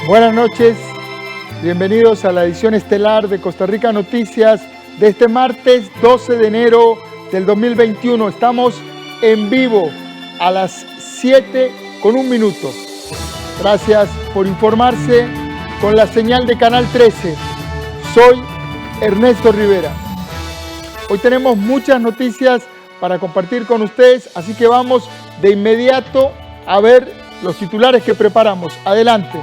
Buenas noches, bienvenidos a la edición estelar de Costa Rica Noticias de este martes 12 de enero del 2021. Estamos en vivo a las 7:01. Gracias por informarse con la señal de Canal 13. Soy Ernesto Rivera. Hoy tenemos muchas noticias para compartir con ustedes, así que vamos de inmediato a ver los titulares que preparamos. Adelante.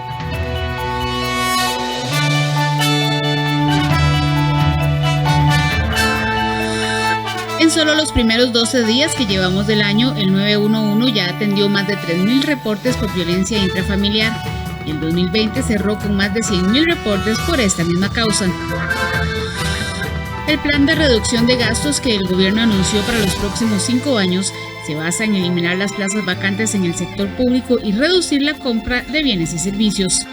En solo los primeros 12 días que llevamos del año, el 911 ya atendió más de 3.000 reportes por violencia intrafamiliar. El 2020 cerró con más de 100.000 reportes por esta misma causa. El plan de reducción de gastos que el gobierno anunció para los próximos 5 años se basa en eliminar las plazas vacantes en el sector público y reducir la compra de bienes y servicios.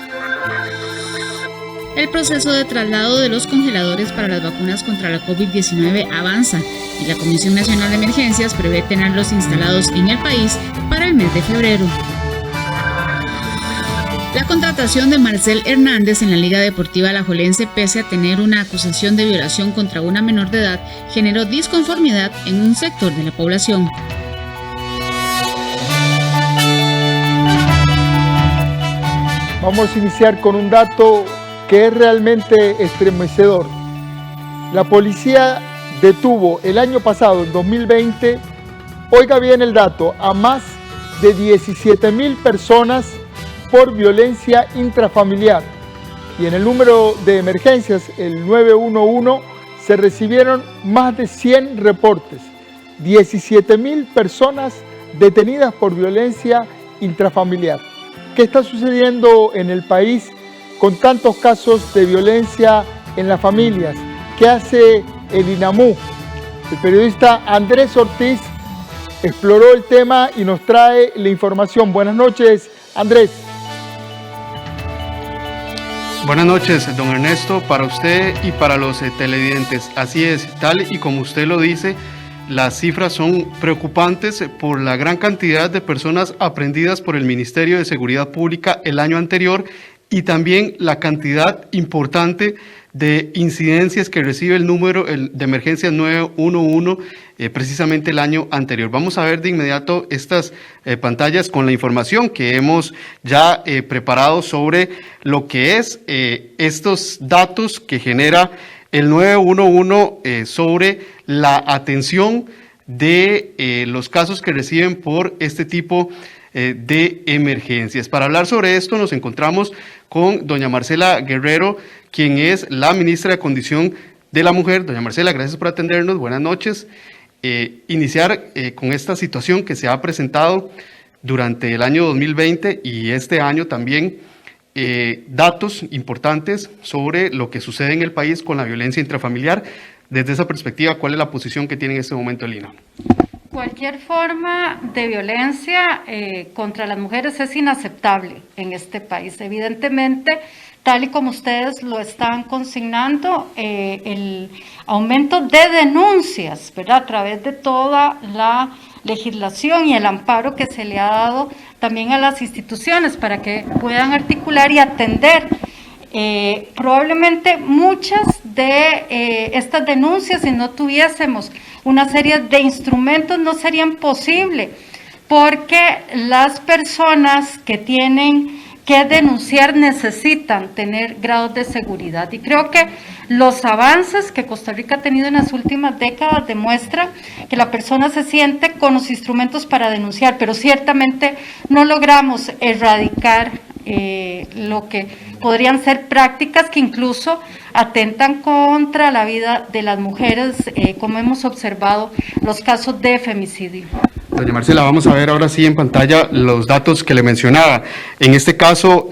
El proceso de traslado de los congeladores para las vacunas contra la COVID-19 avanza y la Comisión Nacional de Emergencias prevé tenerlos instalados en el país para el mes de febrero. La contratación de Marcel Hernández en la Liga Deportiva Alajuelense, pese a tener una acusación de violación contra una menor de edad, generó disconformidad en un sector de la población. Vamos a iniciar con un dato que es realmente estremecedor. La policía detuvo el año pasado, en 2020, oiga bien el dato, a más de 17.000 personas por violencia intrafamiliar. Y en el número de emergencias, el 911, se recibieron más de 100 reportes. 17.000 personas detenidas por violencia intrafamiliar. ¿Qué está sucediendo en el país con tantos casos de violencia en las familias? ¿Qué hace el INAMU? El periodista Andrés Ortiz exploró el tema y nos trae la información. Buenas noches, Andrés. Buenas noches, don Ernesto, para usted y para los televidentes. Así es, tal y como usted lo dice, las cifras son preocupantes por la gran cantidad de personas aprehendidas por el Ministerio de Seguridad Pública el año anterior y también la cantidad importante de incidencias que recibe el número de emergencias 911 precisamente el año anterior. Vamos a ver de inmediato estas pantallas con la información que hemos ya preparado sobre lo que es estos datos que genera el 911 sobre la atención de los casos que reciben por este tipo de emergencias. Para hablar sobre esto nos encontramos con doña Marcela Guerrero, quien es la ministra de Condición de la Mujer. Doña Marcela, gracias por atendernos, buenas noches. Iniciar con esta situación que se ha presentado durante el año 2020 y este año también, datos importantes sobre lo que sucede en el país con la violencia intrafamiliar. Desde esa perspectiva, ¿cuál es la posición que tiene en este momento el INAMU? Cualquier forma de violencia contra las mujeres es inaceptable en este país. Evidentemente, tal y como ustedes lo están consignando, el aumento de denuncias, ¿verdad?, a través de toda la legislación y el amparo que se le ha dado también a las instituciones para que puedan articular y atender. Probablemente muchas de estas denuncias, si no tuviésemos una serie de instrumentos, no serían posibles, porque las personas que tienen que denunciar necesitan tener grados de seguridad. Y creo que los avances que Costa Rica ha tenido en las últimas décadas demuestran que la persona se siente con los instrumentos para denunciar, pero ciertamente no logramos erradicar lo que podrían ser prácticas que incluso atentan contra la vida de las mujeres, como hemos observado los casos de femicidio. Doña Marcela, vamos a ver ahora sí en pantalla los datos que le mencionaba. En este caso,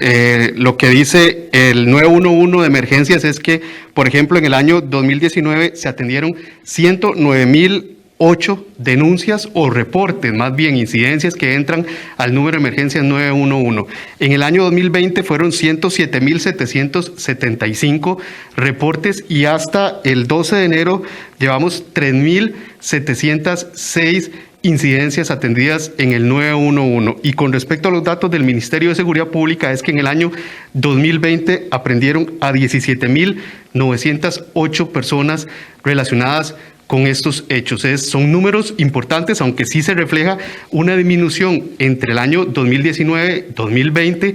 lo que dice el 911 de emergencias es que, por ejemplo, en el año 2019 se atendieron 109.008 denuncias o reportes, más bien incidencias que entran al número de emergencias 911. En el año 2020 fueron 107.775 reportes y hasta el 12 de enero llevamos 3.706 incidencias atendidas en el 911. Y con respecto a los datos del Ministerio de Seguridad Pública, es que en el año 2020 aprendieron a 17.908 personas relacionadas con estos hechos. Son números importantes, aunque sí se refleja una disminución entre el año 2019 y 2020.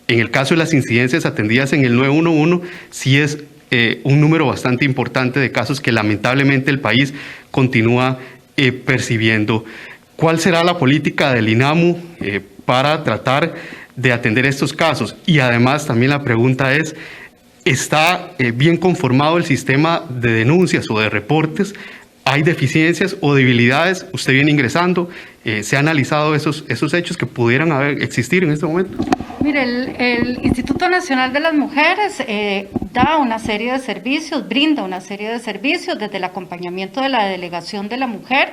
En el caso de las incidencias atendidas en el 911, sí es un número bastante importante de casos que lamentablemente el país continúa percibiendo. ¿Cuál será la política del INAMU para tratar de atender estos casos? Y además también la pregunta es, ¿está bien conformado el sistema de denuncias o de reportes? ¿Hay deficiencias o debilidades? Usted viene ingresando, ¿se ha analizado esos hechos que pudieran existir en este momento? Mire, el Instituto Nacional de las Mujeres da una serie de servicios, brinda una serie de servicios desde el acompañamiento de la delegación de la mujer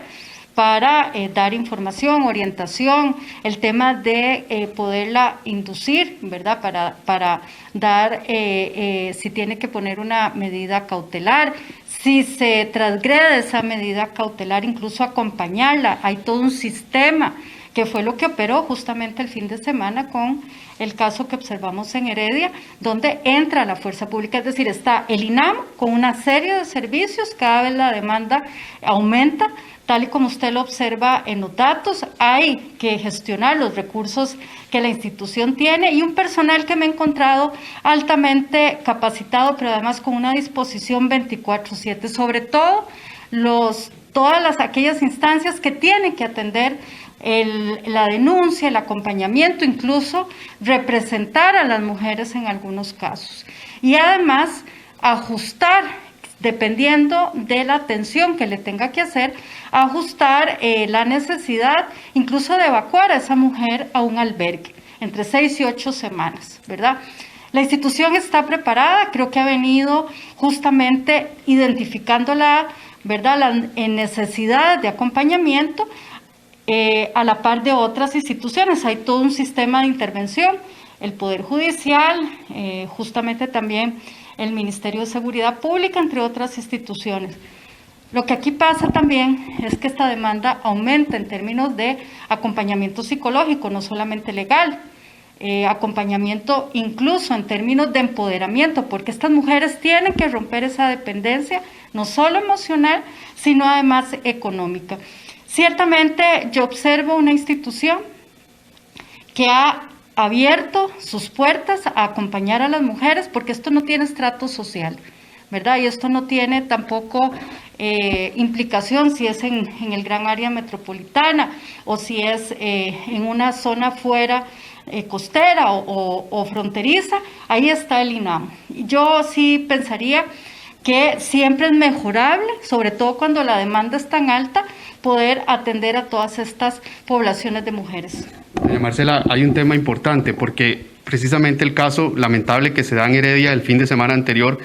para dar información, orientación, el tema de poderla inducir, ¿verdad? Para dar, si tiene que poner una medida cautelar, si se transgrede esa medida cautelar, incluso acompañarla. Hay todo un sistema que fue lo que operó justamente el fin de semana con el caso que observamos en Heredia, donde entra la fuerza pública, es decir, está el INAM con una serie de servicios, cada vez la demanda aumenta, tal y como usted lo observa en los datos, hay que gestionar los recursos que la institución tiene y un personal que me he encontrado altamente capacitado, pero además con una disposición 24/7, sobre todo todas aquellas instancias que tienen que atender la denuncia, el acompañamiento, incluso representar a las mujeres en algunos casos. Y además ajustar, dependiendo de la atención que le tenga que hacer, ajustar la necesidad incluso de evacuar a esa mujer a un albergue entre 6 y 8 semanas, ¿verdad? La institución está preparada, creo que ha venido justamente identificando la necesidad de acompañamiento a la par de otras instituciones. Hay todo un sistema de intervención, el Poder Judicial, justamente también el Ministerio de Seguridad Pública, entre otras instituciones. Lo que aquí pasa también es que esta demanda aumenta en términos de acompañamiento psicológico, no solamente legal, acompañamiento incluso en términos de empoderamiento, porque estas mujeres tienen que romper esa dependencia, no solo emocional, sino además económica. Ciertamente yo observo una institución que ha abierto sus puertas a acompañar a las mujeres, porque esto no tiene estrato social, ¿verdad? Y esto no tiene tampoco implicación si es en el gran área metropolitana o si es en una zona fuera costera o fronteriza. Ahí está el INAM. Yo sí pensaría que siempre es mejorable, sobre todo cuando la demanda es tan alta, poder atender a todas estas poblaciones de mujeres. Doña Marcela, hay un tema importante porque precisamente el caso lamentable que se da en Heredia el fin de semana anterior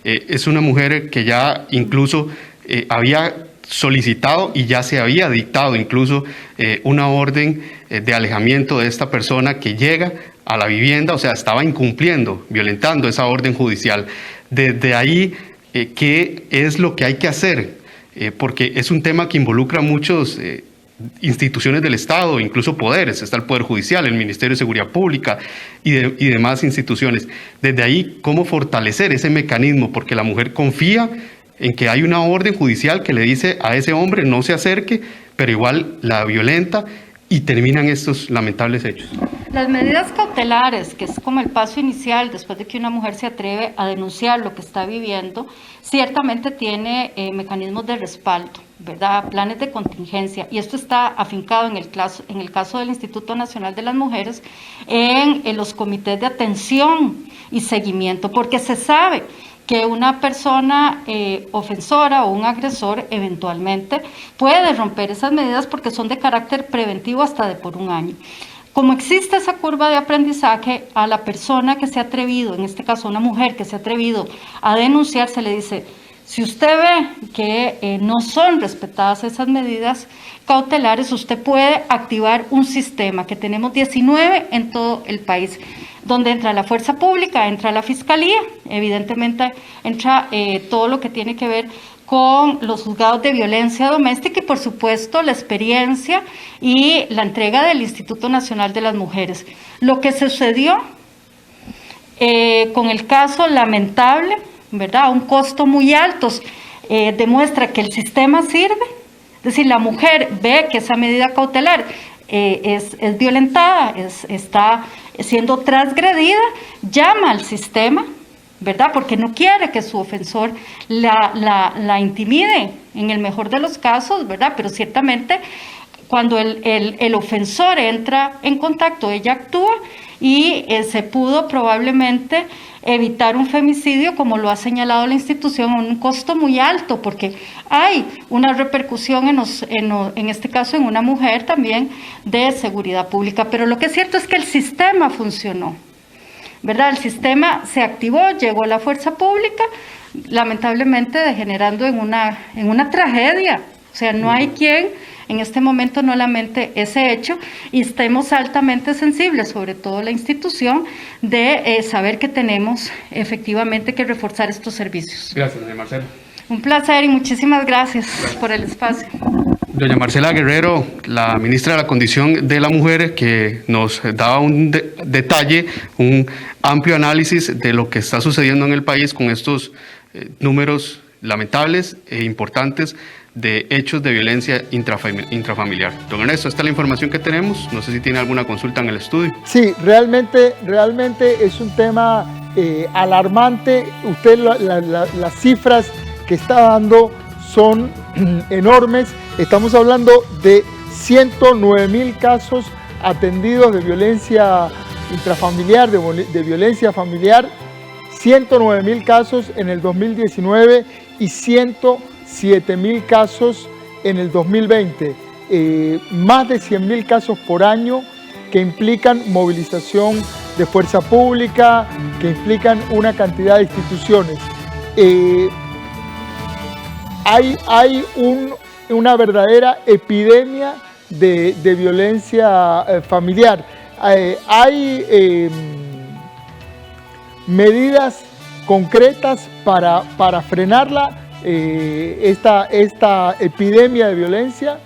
es una mujer que ya incluso había solicitado y ya se había dictado incluso una orden de alejamiento de esta persona que llega a la vivienda, o sea, estaba incumpliendo, violentando esa orden judicial. Desde ahí, ¿qué es lo que hay que hacer? Porque es un tema que involucra muchas instituciones del Estado, incluso poderes. Está el Poder Judicial, el Ministerio de Seguridad Pública y demás instituciones. Desde ahí, ¿cómo fortalecer ese mecanismo? Porque la mujer confía en que hay una orden judicial que le dice a ese hombre no se acerque, pero igual la violenta y terminan estos lamentables hechos. Las medidas cautelares, que es como el paso inicial después de que una mujer se atreve a denunciar lo que está viviendo, ciertamente tiene mecanismos de respaldo, ¿verdad? Planes de contingencia, y esto está afincado en el caso del Instituto Nacional de las Mujeres, en los comités de atención y seguimiento, porque se sabe que una persona ofensora o un agresor eventualmente puede romper esas medidas porque son de carácter preventivo hasta de por un año. Como existe esa curva de aprendizaje, a la persona que se ha atrevido, en este caso una mujer que se ha atrevido a denunciar, se le dice, si usted ve que no son respetadas esas medidas cautelares, usted puede activar un sistema, que tenemos 19 en todo el país, donde entra la fuerza pública, entra la fiscalía, evidentemente entra todo lo que tiene que ver con los juzgados de violencia doméstica y por supuesto la experiencia y la entrega del Instituto Nacional de las Mujeres. Lo que sucedió con el caso lamentable, ¿verdad? A un costo muy alto, demuestra que el sistema sirve, es decir, la mujer ve que esa medida cautelar es violentada, está siendo transgredida, llama al sistema, ¿verdad? Porque no quiere que su ofensor la intimide, en el mejor de los casos, ¿verdad? Pero ciertamente cuando el ofensor entra en contacto, ella actúa y se pudo probablemente evitar un femicidio, como lo ha señalado la institución, a un costo muy alto, porque hay una repercusión en este caso en una mujer también de seguridad pública. Pero lo que es cierto es que el sistema funcionó, ¿verdad? El sistema se activó, llegó la fuerza pública, lamentablemente degenerando en una tragedia. O sea, no hay quien en este momento no lamente ese hecho y estemos altamente sensibles, sobre todo la institución, de saber que tenemos efectivamente que reforzar estos servicios. Gracias, doña Marcela. Un placer y muchísimas gracias por el espacio. Doña Marcela Guerrero, la ministra de la Condición de la Mujer, que nos daba un detalle, un amplio análisis de lo que está sucediendo en el país con estos números lamentables e importantes de hechos de violencia intrafamiliar. Don Ernesto, esta es la información que tenemos. No sé si tiene alguna consulta en el estudio. Sí, realmente es un tema alarmante. Usted las cifras que está dando son enormes. Estamos hablando de 109.000 casos atendidos de violencia intrafamiliar, de violencia familiar, 109.000 casos en el 2019 y 107.000 casos en el 2020. Más de 100.000 casos por año que implican movilización de fuerza pública, que implican una cantidad de instituciones. Hay una verdadera epidemia de violencia familiar. Hay medidas concretas para frenarla, esta epidemia de violencia.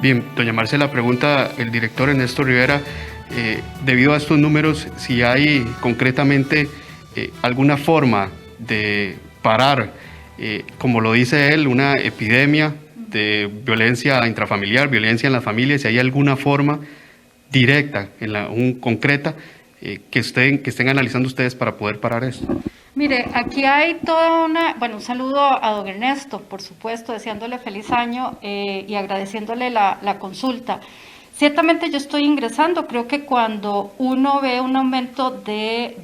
Bien, doña Marcela, pregunta el director Ernesto Rivera, debido a estos números, si hay concretamente alguna forma de parar, como lo dice él, una epidemia de violencia intrafamiliar, violencia en las familias, si hay alguna forma directa, concreta, que estén analizando ustedes para poder parar esto. Mire, aquí hay toda un saludo a don Ernesto, por supuesto, deseándole feliz año y agradeciéndole la consulta. Ciertamente yo estoy ingresando, creo que cuando uno ve un aumento de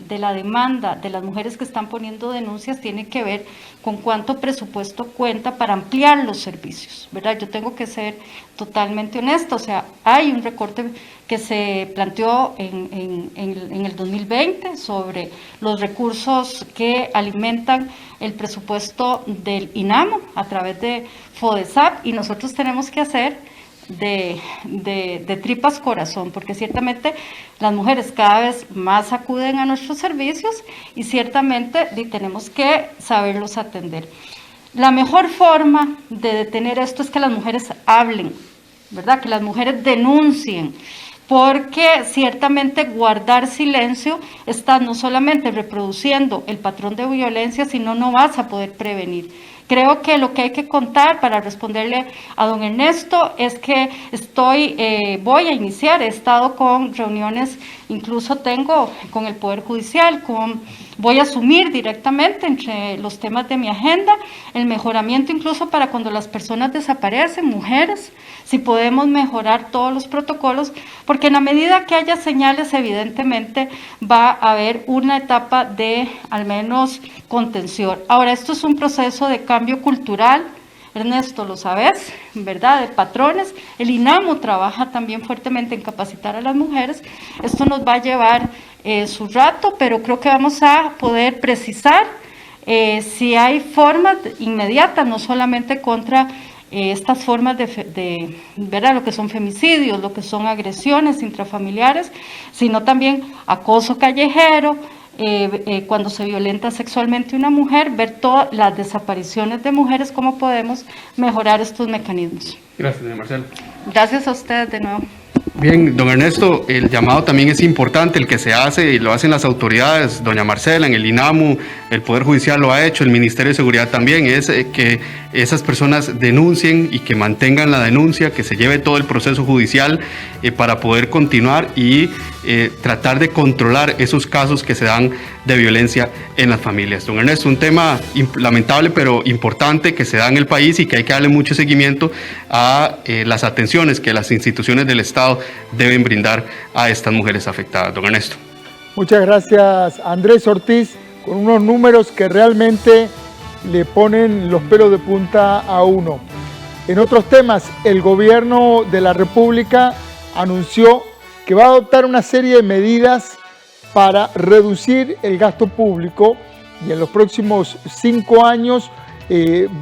la demanda de las mujeres que están poniendo denuncias, tiene que ver con cuánto presupuesto cuenta para ampliar los servicios, ¿verdad? Yo tengo que ser totalmente honesta, o sea, hay un recorte que se planteó en el 2020 sobre los recursos que alimentan el presupuesto del INAMO a través de FODESAP, y nosotros tenemos que hacer de tripas corazón, porque ciertamente las mujeres cada vez más acuden a nuestros servicios y ciertamente tenemos que saberlos atender. La mejor forma de detener esto es que las mujeres hablen, ¿verdad? Que las mujeres denuncien, porque ciertamente guardar silencio está no solamente reproduciendo el patrón de violencia, sino no vas a poder prevenir. Creo que lo que hay que contar para responderle a don Ernesto es que voy a iniciar, he estado con reuniones, incluso tengo con el Poder Judicial, voy a asumir directamente entre los temas de mi agenda el mejoramiento incluso para cuando las personas desaparecen, mujeres, si podemos mejorar todos los protocolos, porque en la medida que haya señales, evidentemente va a haber una etapa de al menos contención. Ahora, esto es un proceso de cambio cultural, Ernesto, lo sabes, ¿verdad? De patrones. El INAMO trabaja también fuertemente en capacitar a las mujeres. Esto nos va a llevar su rato, pero creo que vamos a poder precisar si hay formas inmediatas, no solamente contra estas formas de ¿verdad? Lo que son femicidios, lo que son agresiones intrafamiliares, sino también acoso callejero, cuando se violenta sexualmente una mujer, ver todas las desapariciones de mujeres, cómo podemos mejorar estos mecanismos. Gracias, doña Marcela. Gracias a ustedes de nuevo. Bien, don Ernesto, el llamado también es importante, el que se hace y lo hacen las autoridades, doña Marcela, en el INAMU, el Poder Judicial lo ha hecho, el Ministerio de Seguridad también, es que esas personas denuncien y que mantengan la denuncia, que se lleve todo el proceso judicial para poder continuar y tratar de controlar esos casos que se dan de violencia en las familias. Don Ernesto, un tema lamentable pero importante que se da en el país y que hay que darle mucho seguimiento a las atenciones que las instituciones del Estado deben brindar a estas mujeres afectadas. Don Ernesto. Muchas gracias, Andrés Ortiz, con unos números que realmente le ponen los pelos de punta a uno. En otros temas, el gobierno de la República anunció que va a adoptar una serie de medidas para reducir el gasto público y en los próximos 5 años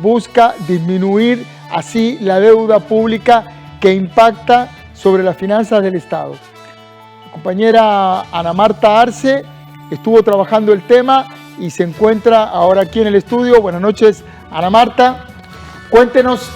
busca disminuir así la deuda pública que impacta sobre las finanzas del Estado. La compañera Ana Marta Arce estuvo trabajando el tema y se encuentra ahora aquí en el estudio. Buenas noches, Ana Marta. Cuéntenos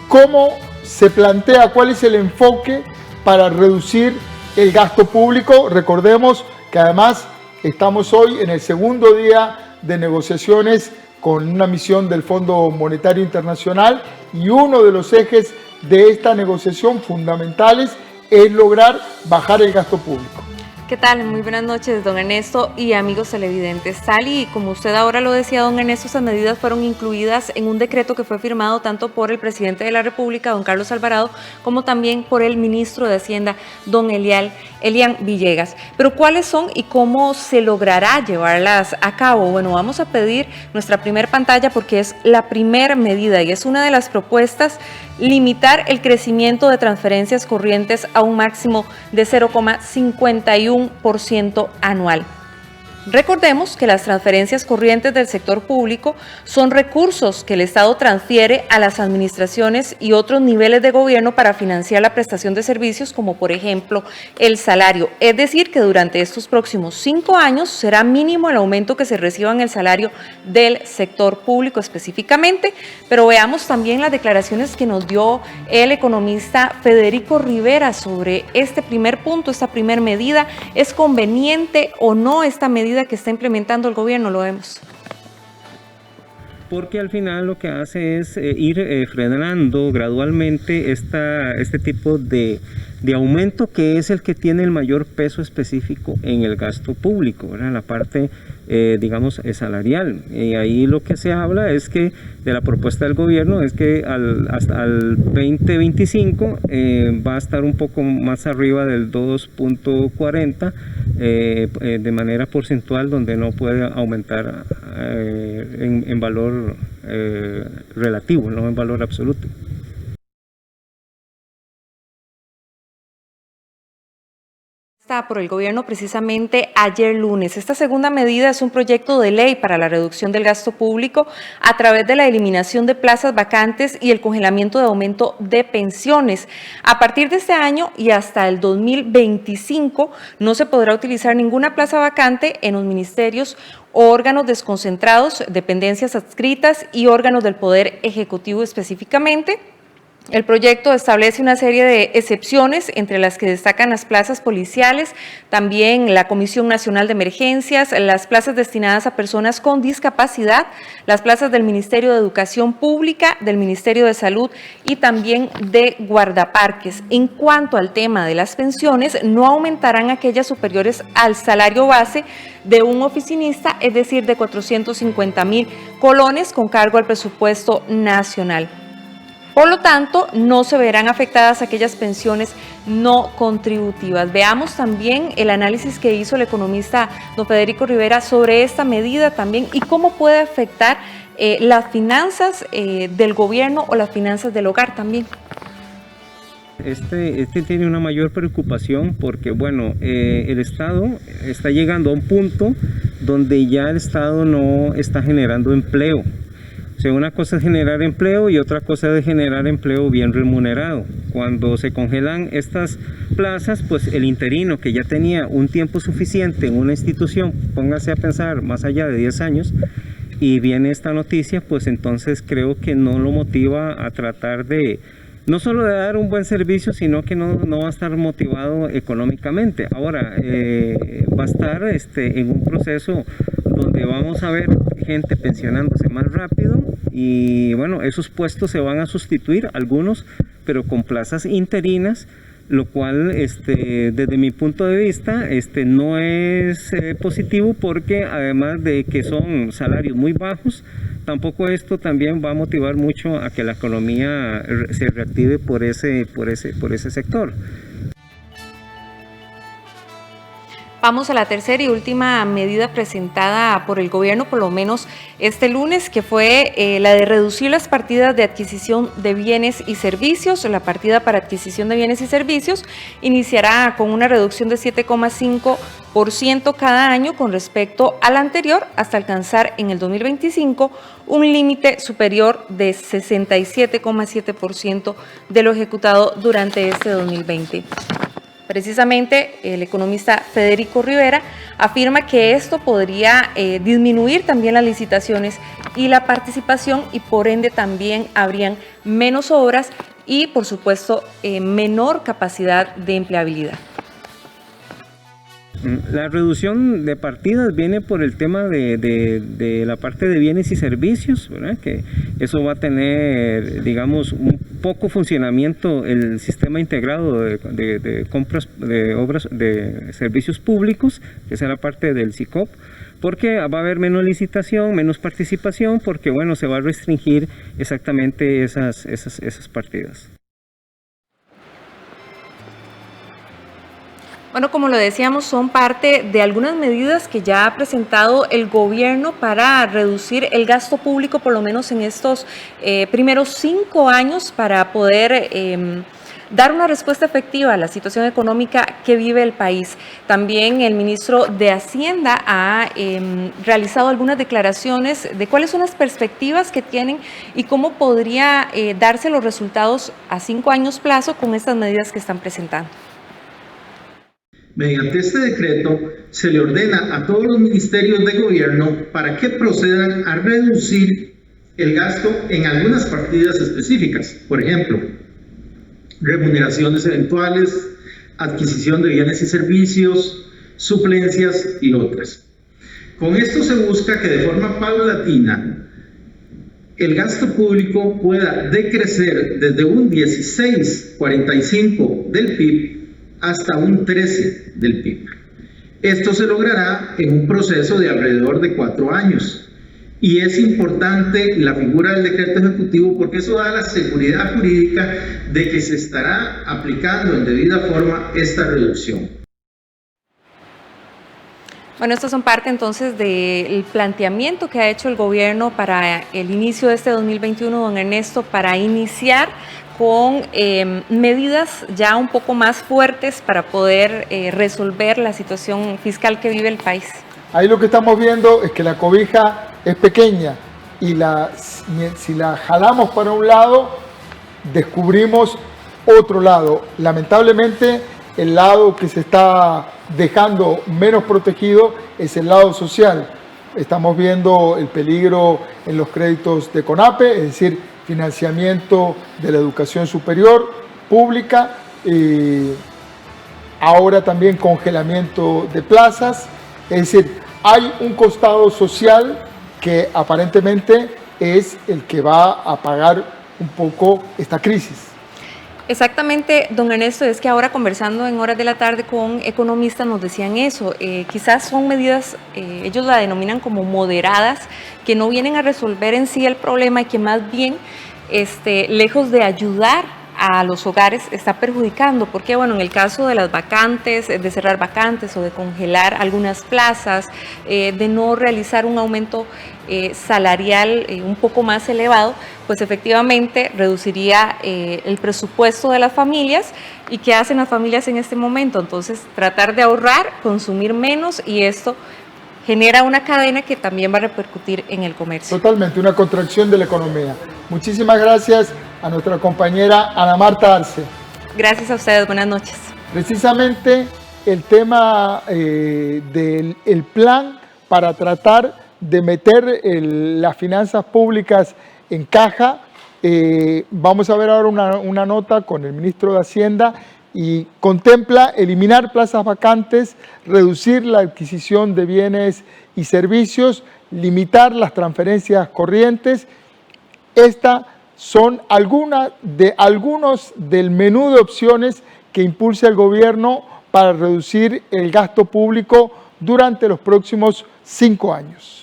cómo se plantea, cuál es el enfoque para reducir el gasto público. Recordemos que además estamos hoy en el segundo día de negociaciones con una misión del Fondo Monetario Internacional y uno de los ejes de esta negociación fundamentales es lograr bajar el gasto público. ¿Qué tal? Muy buenas noches, don Ernesto y amigos televidentes. Tal y como usted ahora lo decía, don Ernesto, esas medidas fueron incluidas en un decreto que fue firmado tanto por el presidente de la República, don Carlos Alvarado, como también por el ministro de Hacienda, don Elian Villegas. Pero ¿cuáles son y cómo se logrará llevarlas a cabo? Bueno, vamos a pedir nuestra primer pantalla porque es la primera medida y es una de las propuestas: limitar el crecimiento de transferencias corrientes a un máximo de 0,51% anual. Recordemos que las transferencias corrientes del sector público son recursos que el Estado transfiere a las administraciones y otros niveles de gobierno para financiar la prestación de servicios, como por ejemplo el salario. Es decir, que durante estos próximos 5 años será mínimo el aumento que se reciba en el salario del sector público específicamente. Pero veamos también las declaraciones que nos dio el economista Federico Rivera sobre este primer punto, esta primera medida. ¿Es conveniente o no esta medida que está implementando el gobierno? Lo vemos. Porque al final lo que hace es ir frenando gradualmente este tipo de aumento, que es el que tiene el mayor peso específico en el gasto público, ¿verdad? La parte, digamos, salarial. Y ahí lo que se habla es que de la propuesta del gobierno es que hasta el 2025 va a estar un poco más arriba del 2.40 de manera porcentual, donde no puede aumentar en valor relativo, no en valor absoluto. Por el gobierno precisamente ayer lunes. Esta segunda medida es un proyecto de ley para la reducción del gasto público a través de la eliminación de plazas vacantes y el congelamiento de aumento de pensiones. A partir de este año y hasta el 2025 no se podrá utilizar ninguna plaza vacante en los ministerios o órganos desconcentrados, dependencias adscritas y órganos del Poder Ejecutivo específicamente. El proyecto establece una serie de excepciones, entre las que destacan las plazas policiales, también la Comisión Nacional de Emergencias, las plazas destinadas a personas con discapacidad, las plazas del Ministerio de Educación Pública, del Ministerio de Salud y también de guardaparques. En cuanto al tema de las pensiones, no aumentarán aquellas superiores al salario base de un oficinista, es decir, de 450,000 colones con cargo al presupuesto nacional. Por lo tanto, no se verán afectadas aquellas pensiones no contributivas. Veamos también el análisis que hizo el economista don Federico Rivera sobre esta medida también y cómo puede afectar las finanzas del gobierno o las finanzas del hogar también. Este tiene una mayor preocupación porque, bueno, el Estado está llegando a un punto donde ya el Estado no está generando empleo. O sea, una cosa es generar empleo y otra cosa es generar empleo bien remunerado. Cuando se congelan estas plazas, pues el interino que ya tenía un tiempo suficiente en una institución, póngase a pensar más allá de 10 años, y viene esta noticia, pues entonces creo que no lo motiva a tratar de, no solo de dar un buen servicio, sino que no va a estar motivado económicamente. Ahora, va a estar en un proceso donde vamos a ver gente pensionándose más rápido y bueno, esos puestos se van a sustituir, algunos, pero con plazas interinas, lo cual desde mi punto de vista no es positivo, porque además de que son salarios muy bajos, tampoco esto también va a motivar mucho a que la economía se reactive por ese sector. Vamos a la tercera y última medida presentada por el gobierno, por lo menos este lunes, que fue la de reducir las partidas de adquisición de bienes y servicios. La partida para adquisición de bienes y servicios iniciará con una reducción de 7,5% cada año con respecto al anterior, hasta alcanzar en el 2025 un límite superior de 67,7% de lo ejecutado durante este 2020. Precisamente el economista Federico Rivera afirma que esto podría disminuir también las licitaciones y la participación, y por ende también habrían menos obras y por supuesto menor capacidad de empleabilidad. La reducción de partidas viene por el tema de la parte de bienes y servicios, ¿verdad? Que eso va a tener, digamos, un poco funcionamiento el sistema integrado de compras de obras de servicios públicos, que es la parte del SICOP, porque va a haber menos licitación, menos participación, porque bueno, se va a restringir exactamente esas partidas. Bueno, como lo decíamos, son parte de algunas medidas que ya ha presentado el gobierno para reducir el gasto público, por lo menos en estos primeros 5 años, para poder dar una respuesta efectiva a la situación económica que vive el país. También el ministro de Hacienda ha realizado algunas declaraciones de cuáles son las perspectivas que tienen y cómo podría darse los resultados a 5 años plazo con estas medidas que están presentando. Mediante este decreto se le ordena a todos los ministerios de gobierno para que procedan a reducir el gasto en algunas partidas específicas, por ejemplo, remuneraciones eventuales, adquisición de bienes y servicios, suplencias y otras. Con esto se busca que de forma paulatina el gasto público pueda decrecer desde un 16,45% del PIB hasta un 13% del PIB. Esto se logrará en un proceso de alrededor de 4 años. Y es importante la figura del decreto ejecutivo porque eso da la seguridad jurídica de que se estará aplicando en debida forma esta reducción. Bueno, estas son parte entonces del planteamiento que ha hecho el gobierno para el inicio de este 2021, don Ernesto, para iniciar con medidas ya un poco más fuertes para poder resolver la situación fiscal que vive el país. Ahí lo que estamos viendo es que la cobija es pequeña y si la jalamos para un lado, descubrimos otro lado. Lamentablemente, el lado que se está dejando menos protegido es el lado social. Estamos viendo el peligro en los créditos de CONAPE, es decir, financiamiento de la educación superior pública, ahora también congelamiento de plazas, es decir, hay un costado social que aparentemente es el que va a pagar un poco esta crisis. Exactamente, don Ernesto, es que ahora conversando en horas de la tarde con economistas nos decían eso, quizás son medidas, ellos la denominan como moderadas, que no vienen a resolver en sí el problema y que más bien, lejos de ayudar a los hogares, está perjudicando, porque bueno, en el caso de las vacantes, de cerrar vacantes o de congelar algunas plazas, de no realizar un aumento salarial un poco más elevado, pues efectivamente reduciría el presupuesto de las familias. ¿Y qué hacen las familias en este momento? Entonces, tratar de ahorrar, consumir menos, y esto genera una cadena que también va a repercutir en el comercio. Totalmente, una contracción de la economía. Muchísimas gracias a nuestra compañera Ana Marta Arce. Gracias a ustedes, buenas noches. Precisamente el tema del plan para tratar de meter las finanzas públicas en caja. Vamos a ver ahora una nota con el ministro de Hacienda y contempla eliminar plazas vacantes, reducir la adquisición de bienes y servicios, limitar las transferencias corrientes. Estas son algunos del menú de opciones que impulsa el gobierno para reducir el gasto público durante los próximos 5 años.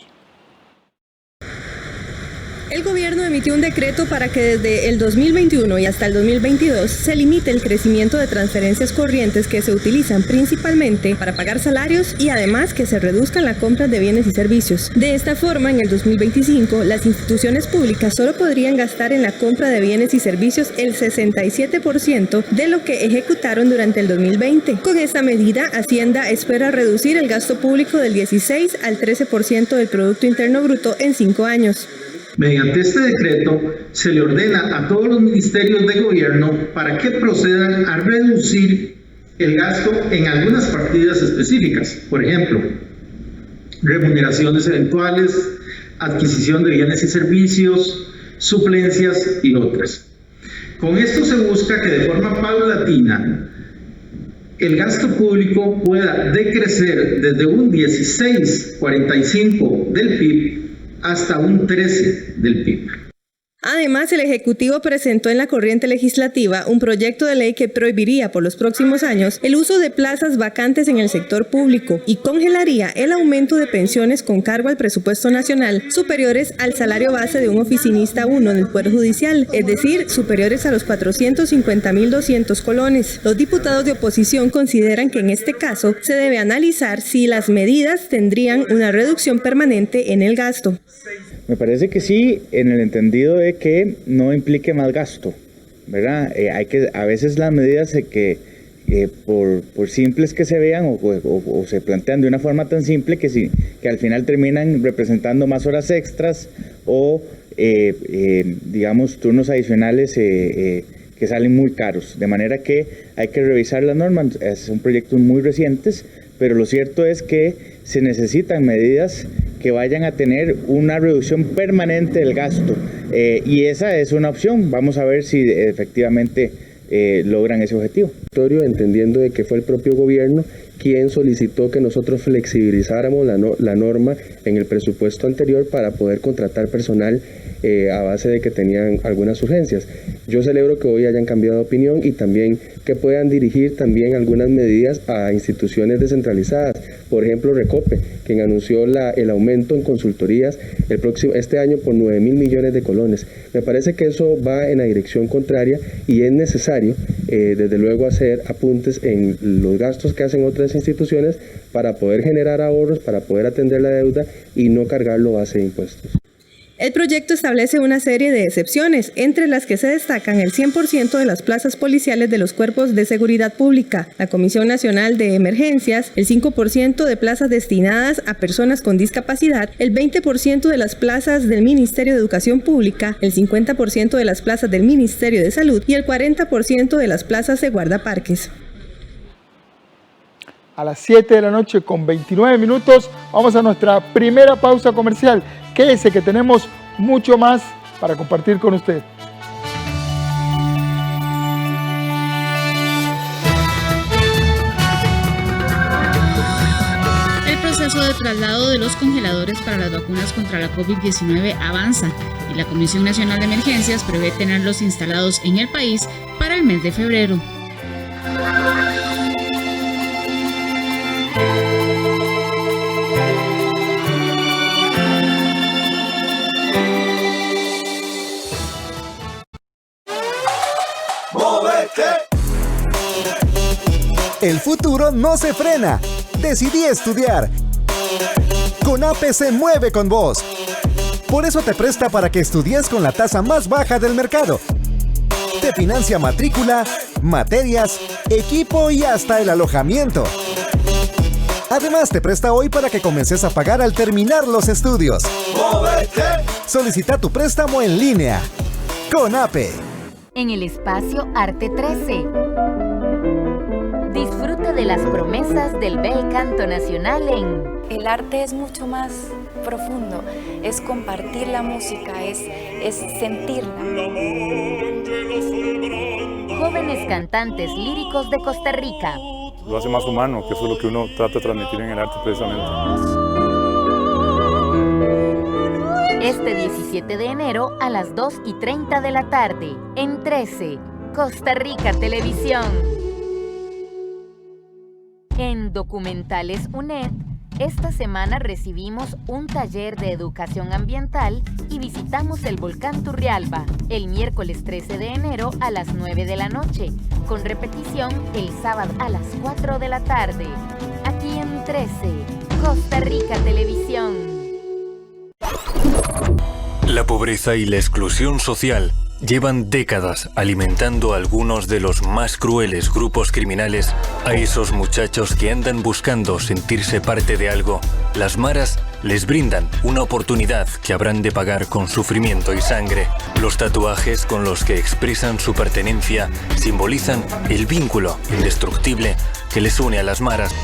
El gobierno emitió un decreto para que desde el 2021 y hasta el 2022 se limite el crecimiento de transferencias corrientes que se utilizan principalmente para pagar salarios y además que se reduzcan la compra de bienes y servicios. De esta forma, en el 2025, las instituciones públicas solo podrían gastar en la compra de bienes y servicios el 67% de lo que ejecutaron durante el 2020. Con esta medida, Hacienda espera reducir el gasto público del 16 al 13% del Producto Interno Bruto en 5 años. Mediante este decreto se le ordena a todos los ministerios de gobierno para que procedan a reducir el gasto en algunas partidas específicas, por ejemplo, remuneraciones eventuales, adquisición de bienes y servicios, suplencias y otras. Con esto se busca que de forma paulatina el gasto público pueda decrecer desde un 16,45% del PIB hasta un 13% del PIB. Además, el Ejecutivo presentó en la corriente legislativa un proyecto de ley que prohibiría por los próximos años el uso de plazas vacantes en el sector público y congelaría el aumento de pensiones con cargo al presupuesto nacional superiores al salario base de un oficinista 1 del Poder Judicial, es decir, superiores a los 450.200 colones. Los diputados de oposición consideran que en este caso se debe analizar si las medidas tendrían una reducción permanente en el gasto. Me parece que sí, en el entendido de que no implique más gasto, ¿verdad? A veces las medidas por simples que se vean o se plantean de una forma tan simple que al final terminan representando más horas extras o, digamos, turnos adicionales que salen muy caros. De manera que hay que revisar las normas, son proyectos muy recientes, pero lo cierto es que se necesitan medidas que vayan a tener una reducción permanente del gasto y esa es una opción. Vamos a ver si efectivamente logran ese objetivo. Entendiendo de que fue el propio gobierno quien solicitó que nosotros flexibilizáramos la norma en el presupuesto anterior para poder contratar personal a base de que tenían algunas urgencias. Yo celebro que hoy hayan cambiado de opinión y también que puedan dirigir también algunas medidas a instituciones descentralizadas. Por ejemplo, Recope, quien anunció el aumento en consultorías este año por 9.000 millones de colones. Me parece que eso va en la dirección contraria y es necesario, desde luego, hacer apuntes en los gastos que hacen otras instituciones para poder generar ahorros, para poder atender la deuda y no cargarlo a base de impuestos. El proyecto establece una serie de excepciones, entre las que se destacan el 100% de las plazas policiales de los cuerpos de seguridad pública, la Comisión Nacional de Emergencias, el 5% de plazas destinadas a personas con discapacidad, el 20% de las plazas del Ministerio de Educación Pública, el 50% de las plazas del Ministerio de Salud y el 40% de las plazas de guardaparques. A las 7 de la noche con 29 minutos vamos a nuestra primera pausa comercial. Quédese que tenemos mucho más para compartir con usted. El proceso de traslado de los congeladores para las vacunas contra la COVID-19 avanza y la Comisión Nacional de Emergencias prevé tenerlos instalados en el país para el mes de febrero. El futuro no se frena. Decidí estudiar. CONAPE se mueve con vos. Por eso te presta para que estudies con la tasa más baja del mercado. Te financia matrícula, materias, equipo y hasta el alojamiento. Además, te presta hoy para que comiences a pagar al terminar los estudios. ¡Móvete! Solicita tu préstamo en línea. CONAPE. En el espacio Arte 13. de las promesas del bel canto nacional en El arte es mucho más profundo, es compartir la música, es sentirla. Jóvenes cantantes líricos de Costa Rica. Lo hace más humano, que eso es lo que uno trata de transmitir en el arte precisamente. Este 17 de enero a las 2:30 de la tarde, en 13, Costa Rica Televisión. En Documentales UNED, esta semana recibimos un taller de educación ambiental y visitamos el volcán Turrialba el miércoles 13 de enero a las 9 de la noche, con repetición el sábado a las 4 de la tarde. Aquí en 13, Costa Rica Televisión. La pobreza y la exclusión social llevan décadas alimentando a algunos de los más crueles grupos criminales. A esos muchachos que andan buscando sentirse parte de algo, las maras les brindan una oportunidad que habrán de pagar con sufrimiento y sangre. Los tatuajes con los que expresan su pertenencia simbolizan el vínculo indestructible que les une a las maras.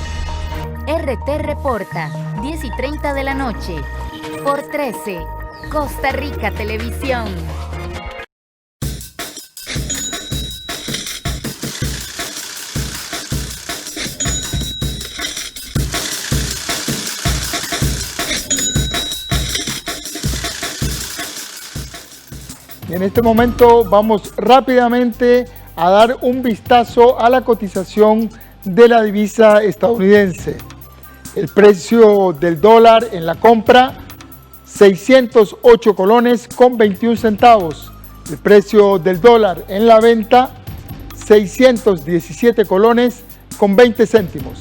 RT Reporta, 10:30 de la noche, por 13, Costa Rica Televisión. En este momento vamos rápidamente a dar un vistazo a la cotización de la divisa estadounidense. El precio del dólar en la compra, 608 colones con 21 centavos. El precio del dólar en la venta, 617 colones con 20 céntimos.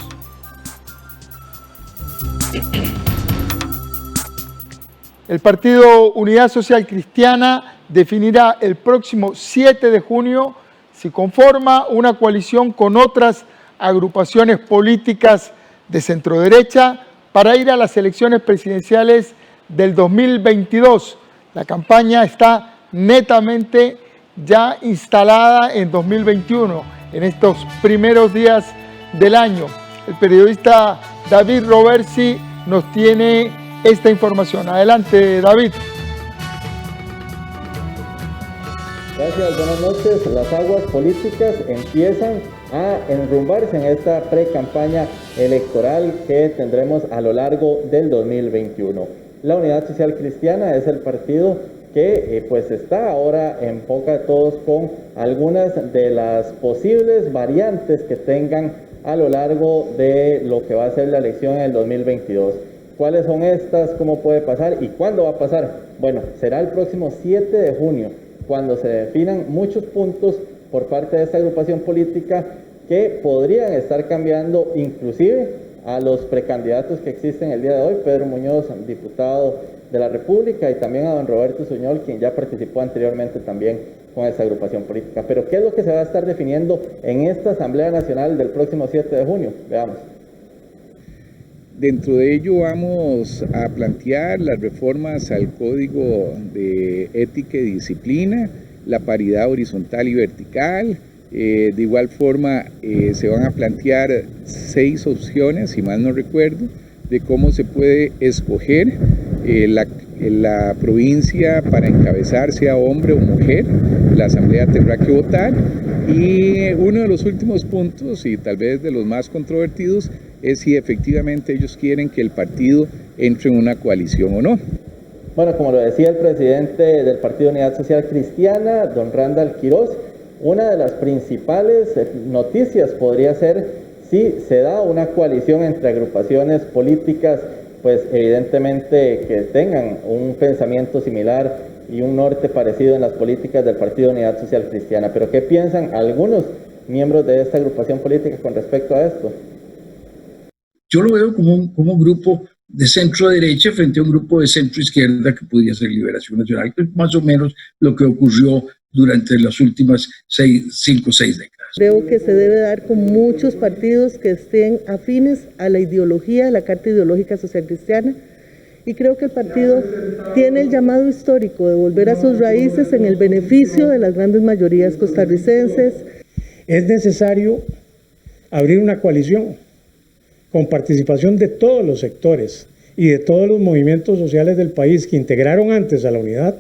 El Partido Unidad Social Cristiana definirá el próximo 7 de junio si conforma una coalición con otras agrupaciones políticas de centroderecha para ir a las elecciones presidenciales del 2022. La campaña está netamente ya instalada en 2021, en estos primeros días del año. El periodista David Roversi nos tiene esta información. Adelante, David. Gracias, buenas noches. Las aguas políticas empiezan a enrumbarse en esta pre-campaña electoral que tendremos a lo largo del 2021. La Unidad Social Cristiana es el partido que pues está ahora en boca de todos con algunas de las posibles variantes que tengan a lo largo de lo que va a ser la elección en el 2022. ¿Cuáles son estas? ¿Cómo puede pasar? ¿Y cuándo va a pasar? Bueno, será el próximo 7 de junio, cuando se definan muchos puntos por parte de esta agrupación política que podrían estar cambiando inclusive a los precandidatos que existen el día de hoy, Pedro Muñoz, diputado de la República, y también a don Roberto Suñol, quien ya participó anteriormente también con esta agrupación política. Pero ¿qué es lo que se va a estar definiendo en esta Asamblea Nacional del próximo 7 de junio? Veamos. Dentro de ello vamos a plantear las reformas al Código de Ética y Disciplina, la paridad horizontal y vertical. De igual forma se van a plantear 6 opciones, si mal no recuerdo, de cómo se puede escoger la provincia para encabezar, sea hombre o mujer. La Asamblea tendrá que votar. Y uno de los últimos puntos, y tal vez de los más controvertidos, es si efectivamente ellos quieren que el partido entre en una coalición o no. Bueno, como lo decía el presidente del Partido Unidad Social Cristiana, don Randall Quiroz, una de las principales noticias podría ser si se da una coalición entre agrupaciones políticas, pues evidentemente que tengan un pensamiento similar y un norte parecido en las políticas del Partido Unidad Social Cristiana. Pero ¿qué piensan algunos miembros de esta agrupación política con respecto a esto? Yo lo veo como un grupo de centro derecha frente a un grupo de centro izquierda que podría ser Liberación Nacional, que es más o menos lo que ocurrió durante las últimas 5 o 6 décadas. Creo que se debe dar con muchos partidos que estén afines a la ideología, a la Carta Ideológica Social Cristiana, y creo que el partido tiene el llamado histórico de volver a sus raíces en el beneficio de las grandes mayorías costarricenses. Es necesario abrir una coalición con participación de todos los sectores y de todos los movimientos sociales del país que integraron antes a la unidad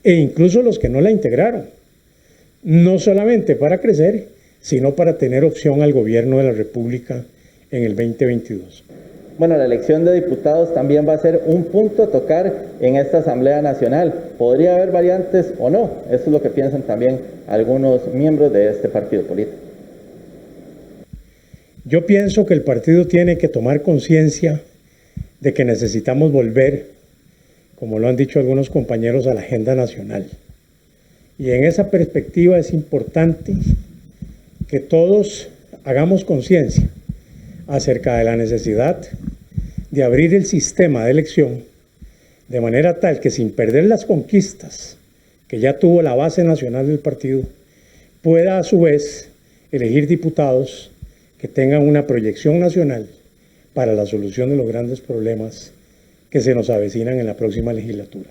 e incluso los que no la integraron, no solamente para crecer, sino para tener opción al gobierno de la República en el 2022. Bueno, la elección de diputados también va a ser un punto a tocar en esta Asamblea Nacional. ¿Podría haber variantes o no? Eso es lo que piensan también algunos miembros de este partido político. Yo pienso que el partido tiene que tomar conciencia de que necesitamos volver, como lo han dicho algunos compañeros, a la agenda nacional. Y en esa perspectiva es importante que todos hagamos conciencia acerca de la necesidad de abrir el sistema de elección de manera tal que, sin perder las conquistas que ya tuvo la base nacional del partido, pueda a su vez elegir diputados que tengan una proyección nacional para la solución de los grandes problemas que se nos avecinan en la próxima legislatura.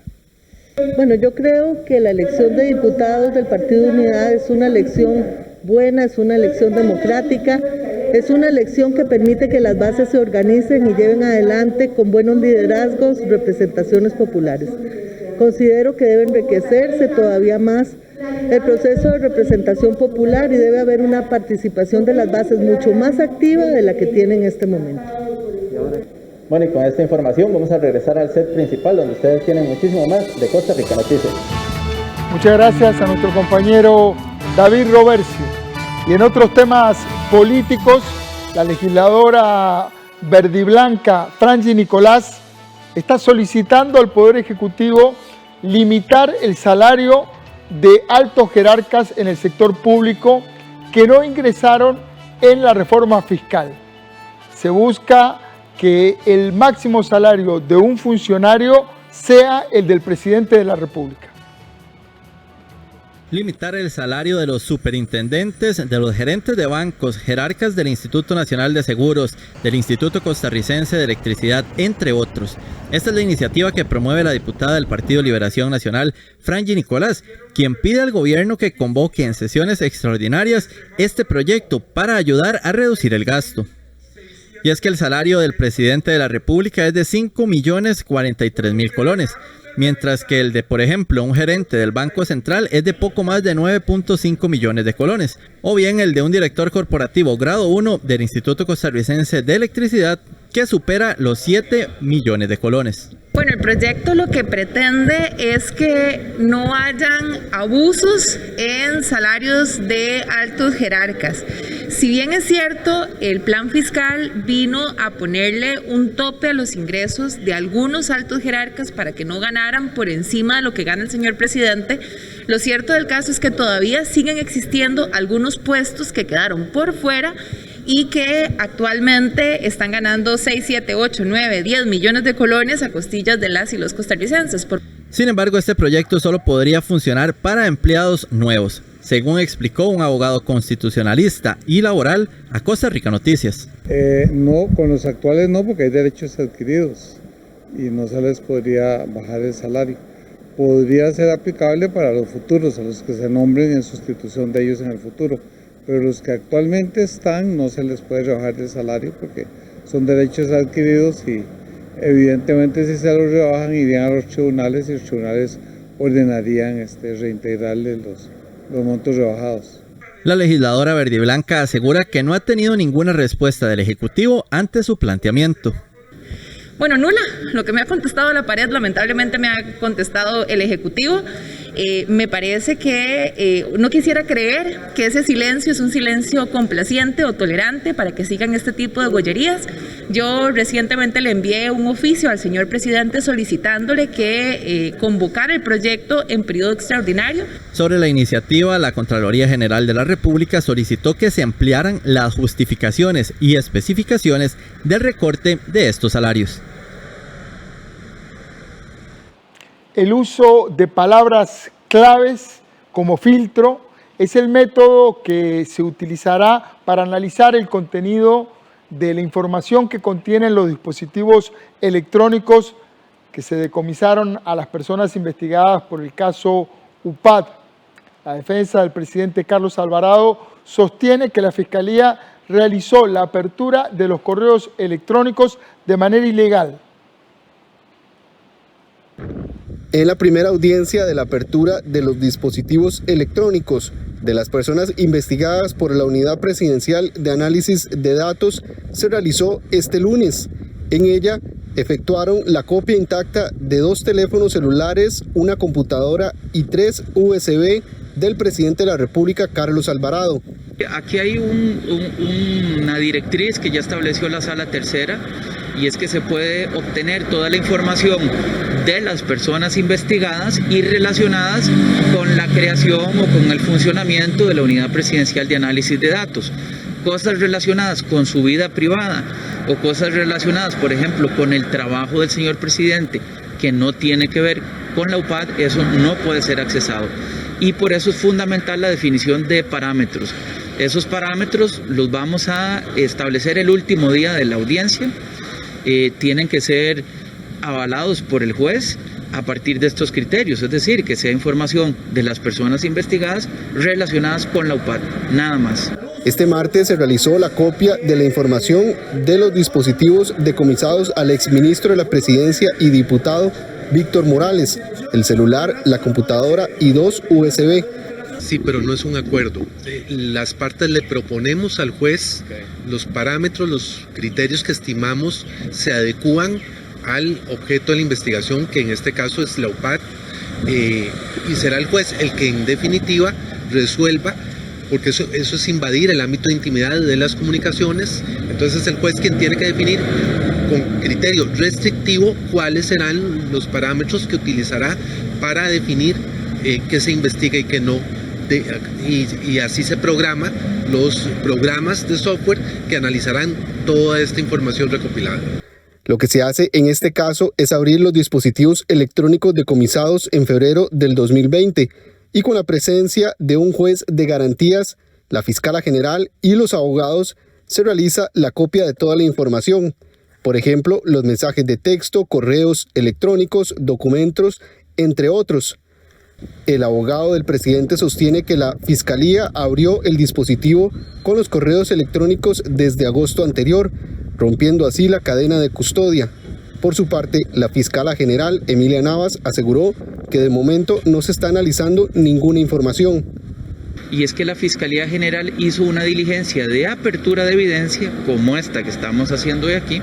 Bueno, yo creo que la elección de diputados del Partido Unidad es una elección buena, es una elección democrática, es una elección que permite que las bases se organicen y lleven adelante con buenos liderazgos, representaciones populares. Considero que debe enriquecerse todavía más el proceso de representación popular y debe haber una participación de las bases mucho más activa de la que tiene en este momento. Bueno, y con esta información vamos a regresar al set principal, donde ustedes tienen muchísimo más de Costa Rica Noticias. Muchas gracias a nuestro compañero David Roversio. Y en otros temas políticos, la legisladora verdiblanca Frangi Nicolás está solicitando al Poder Ejecutivo limitar el salario de altos jerarcas en el sector público que no ingresaron en la reforma fiscal. Se busca que el máximo salario de un funcionario sea el del presidente de la República. Limitar el salario de los superintendentes, de los gerentes de bancos, jerarcas del Instituto Nacional de Seguros, del Instituto Costarricense de Electricidad, entre otros. Esta es la iniciativa que promueve la diputada del Partido Liberación Nacional, Frangi Nicolás, quien pide al gobierno que convoque en sesiones extraordinarias este proyecto para ayudar a reducir el gasto. Y es que el salario del presidente de la República es de 5.043.000 colones, mientras que el de, por ejemplo, un gerente del Banco Central es de poco más de 9.5 millones de colones, o bien el de un director corporativo grado 1 del Instituto Costarricense de Electricidad, que supera los 7 millones de colones. Bueno, el proyecto lo que pretende es que no hayan abusos en salarios de altos jerarcas. Si bien es cierto, el plan fiscal vino a ponerle un tope a los ingresos de algunos altos jerarcas para que no ganaran por encima de lo que gana el señor presidente, lo cierto del caso es que todavía siguen existiendo algunos puestos que quedaron por fuera y que actualmente están ganando 6, 7, 8, 9, 10 millones de colones a costillas de las y los costarricenses. Sin embargo, este proyecto solo podría funcionar para empleados nuevos, según explicó un abogado constitucionalista y laboral a Costa Rica Noticias. No, con los actuales no, porque hay derechos adquiridos y no se les podría bajar el salario. Podría ser aplicable para los futuros, a los que se nombren en sustitución de ellos en el futuro. Pero los que actualmente están no se les puede rebajar el salario porque son derechos adquiridos y evidentemente si se los rebajan irían a los tribunales y los tribunales ordenarían reintegrarles los montos rebajados. La legisladora verdiblanca asegura que no ha tenido ninguna respuesta del Ejecutivo ante su planteamiento. Bueno, nula. Lo que me ha contestado la pared, lamentablemente me ha contestado el Ejecutivo. Me parece que no quisiera creer que ese silencio es un silencio complaciente o tolerante para que sigan este tipo de gollerías. Yo recientemente le envié un oficio al señor presidente solicitándole que convocara el proyecto en periodo extraordinario. Sobre la iniciativa, la Contraloría General de la República solicitó que se ampliaran las justificaciones y especificaciones del recorte de estos salarios. El uso de palabras claves como filtro es el método que se utilizará para analizar el contenido de la información que contienen los dispositivos electrónicos que se decomisaron a las personas investigadas por el caso UPAD. La defensa del presidente Carlos Alvarado sostiene que la Fiscalía realizó la apertura de los correos electrónicos de manera ilegal. En la primera audiencia de la apertura de los dispositivos electrónicos de las personas investigadas por la Unidad Presidencial de Análisis de Datos se realizó este lunes. En ella efectuaron la copia intacta de 2 teléfonos celulares, una computadora y 3 USB del presidente de la República, Carlos Alvarado. Aquí hay una directriz que ya estableció la Sala Tercera, y es que se puede obtener toda la información de las personas investigadas y relacionadas con la creación o con el funcionamiento de la Unidad Presidencial de Análisis de Datos. Cosas relacionadas con su vida privada o cosas relacionadas, por ejemplo, con el trabajo del señor presidente, que no tiene que ver con la UPAD, eso no puede ser accesado. Y por eso es fundamental la definición de parámetros. Esos parámetros los vamos a establecer el último día de la audiencia. Tienen que ser avalados por el juez a partir de estos criterios, es decir, que sea información de las personas investigadas relacionadas con la UPAD, nada más. Este martes se realizó la copia de la información de los dispositivos decomisados al exministro de la Presidencia y diputado Víctor Morales, el celular, la computadora y 2 USB. Sí, pero no es un acuerdo. Las partes le proponemos al juez los parámetros, los criterios que estimamos se adecúan al objeto de la investigación, que en este caso es la UPAD, y será el juez el que en definitiva resuelva, porque eso es invadir el ámbito de intimidad de las comunicaciones. Entonces es el juez quien tiene que definir con criterio restrictivo cuáles serán los parámetros que utilizará para definir qué se investiga y qué no. Y así se programa los programas de software que analizarán toda esta información recopilada. Lo que se hace en este caso es abrir los dispositivos electrónicos decomisados en febrero del 2020 y con la presencia de un juez de garantías, la fiscala general y los abogados se realiza la copia de toda la información. Por ejemplo, los mensajes de texto, correos electrónicos, documentos, entre otros. El abogado del presidente sostiene que la Fiscalía abrió el dispositivo con los correos electrónicos desde agosto anterior, rompiendo así la cadena de custodia. Por su parte, la fiscala general, Emilia Navas, aseguró que de momento no se está analizando ninguna información. Y es que la Fiscalía General hizo una diligencia de apertura de evidencia, como esta que estamos haciendo hoy aquí,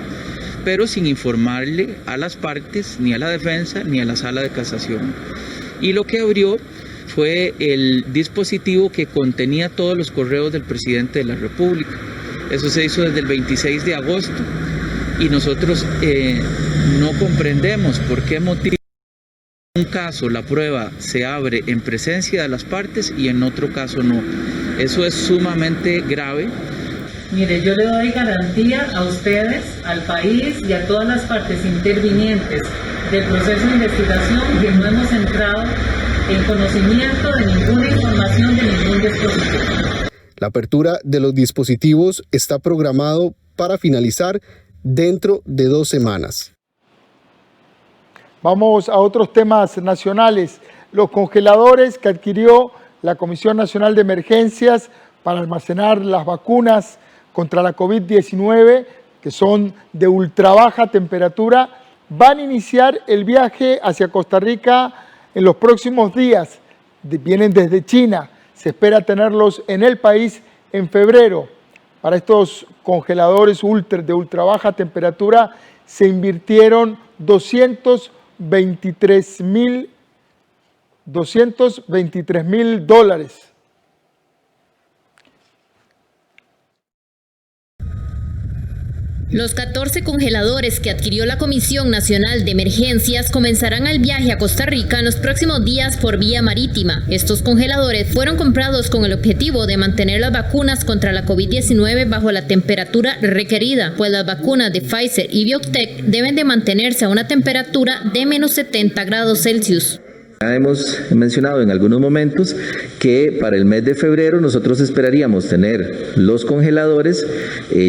pero sin informarle a las partes, ni a la defensa, ni a la Sala de Casación. Y lo que abrió fue el dispositivo que contenía todos los correos del presidente de la República. Eso se hizo desde el 26 de agosto y nosotros no comprendemos por qué motivo en un caso la prueba se abre en presencia de las partes y en otro caso no. Eso es sumamente grave. Mire, yo le doy garantía a ustedes, al país y a todas las partes intervinientes del proceso de investigación que no hemos entrado en conocimiento de ninguna información de ningún dispositivo. La apertura de los dispositivos está programado para finalizar dentro de 2 semanas. Vamos a otros temas nacionales. Los congeladores que adquirió la Comisión Nacional de Emergencias para almacenar las vacunas contra la COVID-19, que son de ultra baja temperatura, van a iniciar el viaje hacia Costa Rica en los próximos días. Vienen desde China. Se espera tenerlos en el país en febrero. Para estos congeladores de ultra baja temperatura se invirtieron $223,000. Los 14 congeladores que adquirió la Comisión Nacional de Emergencias comenzarán el viaje a Costa Rica en los próximos días por vía marítima. Estos congeladores fueron comprados con el objetivo de mantener las vacunas contra la COVID-19 bajo la temperatura requerida, pues las vacunas de Pfizer y BioNTech deben de mantenerse a una temperatura de menos 70 grados Celsius. Hemos mencionado en algunos momentos que para el mes de febrero nosotros esperaríamos tener los congeladores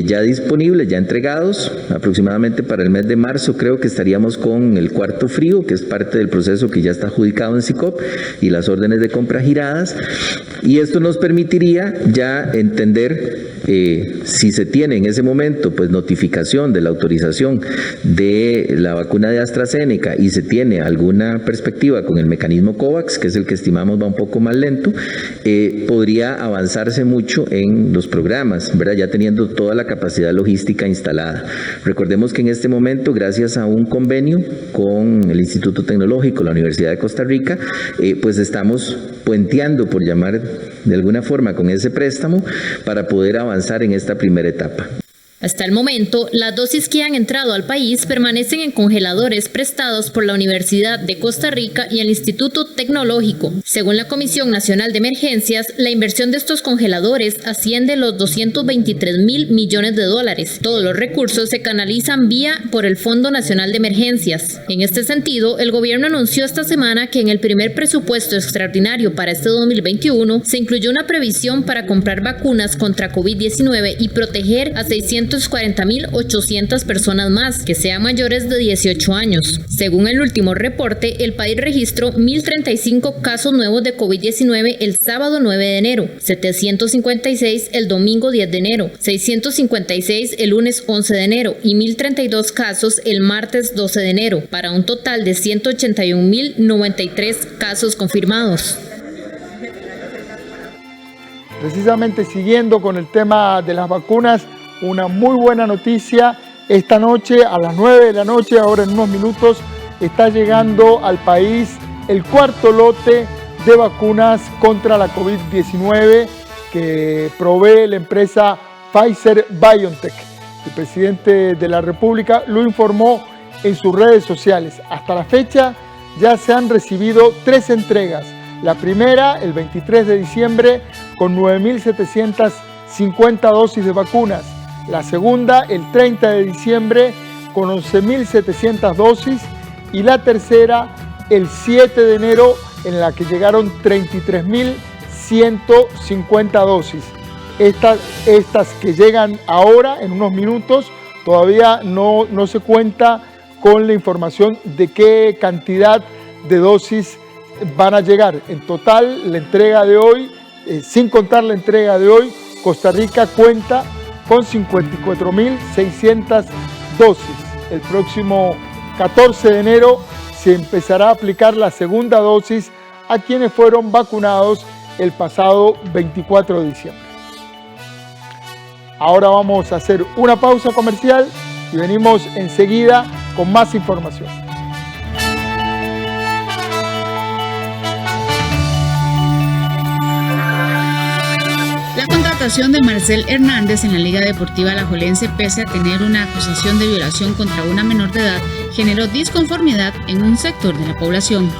ya disponibles, ya entregados. Aproximadamente para el mes de marzo creo que estaríamos con el cuarto frío, que es parte del proceso que ya está adjudicado en SICOP, y las órdenes de compra giradas. Y esto nos permitiría ya entender si se tiene en ese momento pues notificación de la autorización de la vacuna de AstraZeneca y se tiene alguna perspectiva con el mecanismo COVAX, que es el que estimamos va un poco más lento, podría avanzarse mucho en los programas, ¿verdad? Ya teniendo toda la capacidad logística instalada. Recordemos que en este momento, gracias a un convenio con el Instituto Tecnológico, la Universidad de Costa Rica, pues estamos puenteando, por llamar de alguna forma, con ese préstamo para poder avanzar en esta primera etapa. Hasta el momento, las dosis que han entrado al país permanecen en congeladores prestados por la Universidad de Costa Rica y el Instituto Tecnológico. Según la Comisión Nacional de Emergencias, la inversión de estos congeladores asciende a los $223.000 millones. Todos los recursos se canalizan por el Fondo Nacional de Emergencias. En este sentido, el gobierno anunció esta semana que en el primer presupuesto extraordinario para este 2021 se incluyó una previsión para comprar vacunas contra COVID-19 y proteger a 640.800 personas más que sean mayores de 18 años. Según el último reporte, el país registró 1.035 casos nuevos de COVID-19 el sábado 9 de enero, 756 el domingo 10 de enero, 656 el lunes 11 de enero y 1.032 casos el martes 12 de enero, para un total de 181.093 casos confirmados. Precisamente siguiendo con el tema de las vacunas, una muy buena noticia. Esta noche a las 9 de la noche, ahora en unos minutos, está llegando al país el cuarto lote de vacunas contra la COVID-19 que provee la empresa Pfizer-BioNTech. El presidente de la República lo informó en sus redes sociales. Hasta la fecha ya se han recibido 3 entregas. La primera, el 23 de diciembre, con 9.750 dosis de vacunas. La segunda, el 30 de diciembre, con 11.700 dosis. Y la tercera, el 7 de enero, en la que llegaron 33.150 dosis. Estas que llegan ahora, en unos minutos, todavía no se cuenta con la información de qué cantidad de dosis van a llegar. En total, la entrega de hoy, sin contar la entrega de hoy, Costa Rica cuenta con 54.600 dosis. El próximo 14 de enero se empezará a aplicar la segunda dosis a quienes fueron vacunados el pasado 24 de diciembre. Ahora vamos a hacer una pausa comercial y venimos enseguida con más información. La contratación de Marcel Hernández en la Liga Deportiva Alajuelense, pese a tener una acusación de violación contra una menor de edad, generó disconformidad en un sector de la población.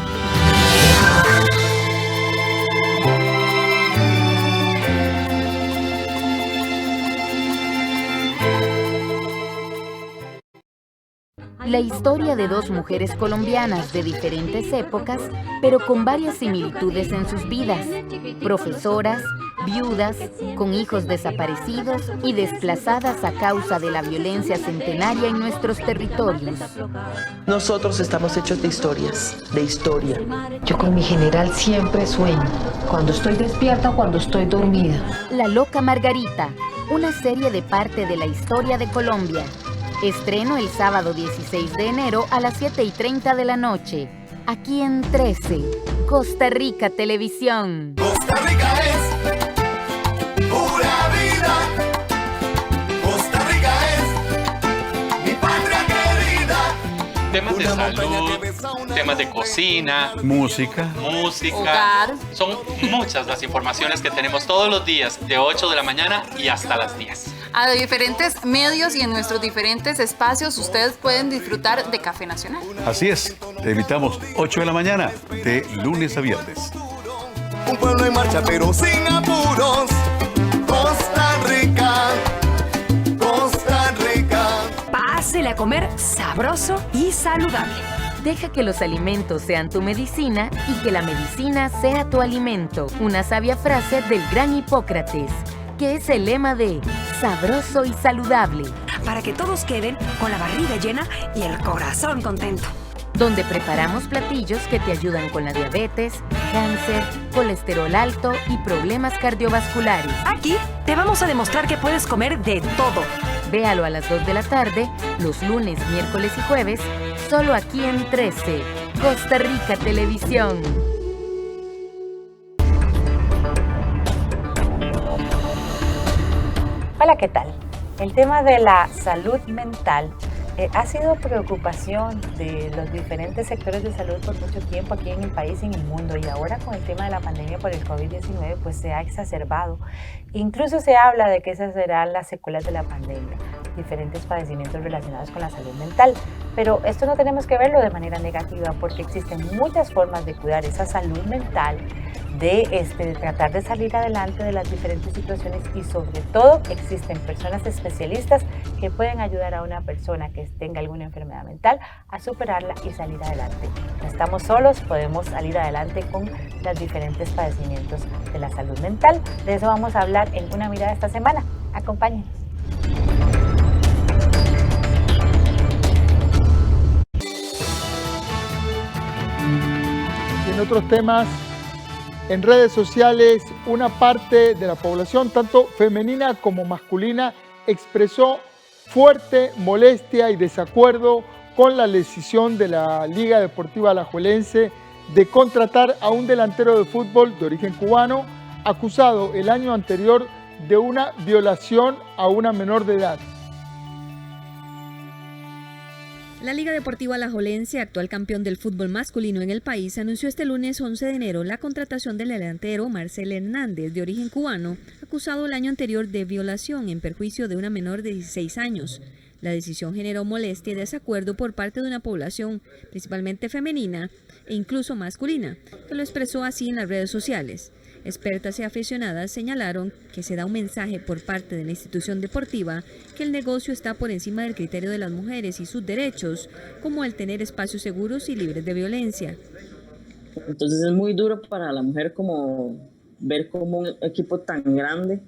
La historia de dos mujeres colombianas de diferentes épocas, pero con varias similitudes en sus vidas. Profesoras, viudas, con hijos desaparecidos y desplazadas a causa de la violencia centenaria en nuestros territorios. Nosotros estamos hechos de historias, de historia. Yo con mi general siempre sueño, cuando estoy despierta o cuando estoy dormida. La Loca Margarita, una serie de parte de la historia de Colombia. Estreno el sábado 16 de enero a las 7:30 de la noche, aquí en 13, Costa Rica Televisión. Costa Rica es pura vida. Costa Rica es mi patria querida. Temas de salud, temas de cocina, música, hogar. Son muchas las informaciones que tenemos todos los días de 8 de la mañana y hasta las 10. A diferentes medios y en nuestros diferentes espacios ustedes pueden disfrutar de Café Nacional. Así es, te invitamos 8 de la mañana, de lunes a viernes. Un pueblo en marcha pero sin apuros. Costa Rica, Costa Rica. Pásele a comer sabroso y saludable. Deja que los alimentos sean tu medicina y que la medicina sea tu alimento. Una sabia frase del gran Hipócrates, que es el lema de sabroso y saludable. Para que todos queden con la barriga llena y el corazón contento. Donde preparamos platillos que te ayudan con la diabetes, cáncer, colesterol alto y problemas cardiovasculares. Aquí te vamos a demostrar que puedes comer de todo. Véalo a las 2 de la tarde, los lunes, miércoles y jueves, solo aquí en 13, Costa Rica Televisión. Hola, ¿qué tal? El tema de la salud mental ha sido preocupación de los diferentes sectores de salud por mucho tiempo aquí en el país y en el mundo, y ahora con el tema de la pandemia por el COVID-19 pues se ha exacerbado. Incluso se habla de que esas serán las secuelas de la pandemia, diferentes padecimientos relacionados con la salud mental, pero esto no tenemos que verlo de manera negativa porque existen muchas formas de cuidar esa salud mental, de tratar de salir adelante de las diferentes situaciones, y sobre todo existen personas especialistas que pueden ayudar a una persona que tenga alguna enfermedad mental a superarla y salir adelante. No estamos solos, podemos salir adelante con los diferentes padecimientos de la salud mental. De eso vamos a hablar en Una Mirada esta semana. Acompáñenos. En otros temas, en redes sociales, una parte de la población, tanto femenina como masculina, expresó fuerte molestia y desacuerdo con la decisión de la Liga Deportiva Alajuelense de contratar a un delantero de fútbol de origen cubano, acusado el año anterior de una violación a una menor de edad. La Liga Deportiva Alajuelense, actual campeón del fútbol masculino en el país, anunció este lunes 11 de enero la contratación del delantero Marcel Hernández, de origen cubano, acusado el año anterior de violación en perjuicio de una menor de 16 años. La decisión generó molestia y desacuerdo por parte de una población, principalmente femenina e incluso masculina, que lo expresó así en las redes sociales. Expertas y aficionadas señalaron que se da un mensaje por parte de la institución deportiva que el negocio está por encima del criterio de las mujeres y sus derechos, como el tener espacios seguros y libres de violencia. Entonces es muy duro para la mujer como ver como un equipo tan grande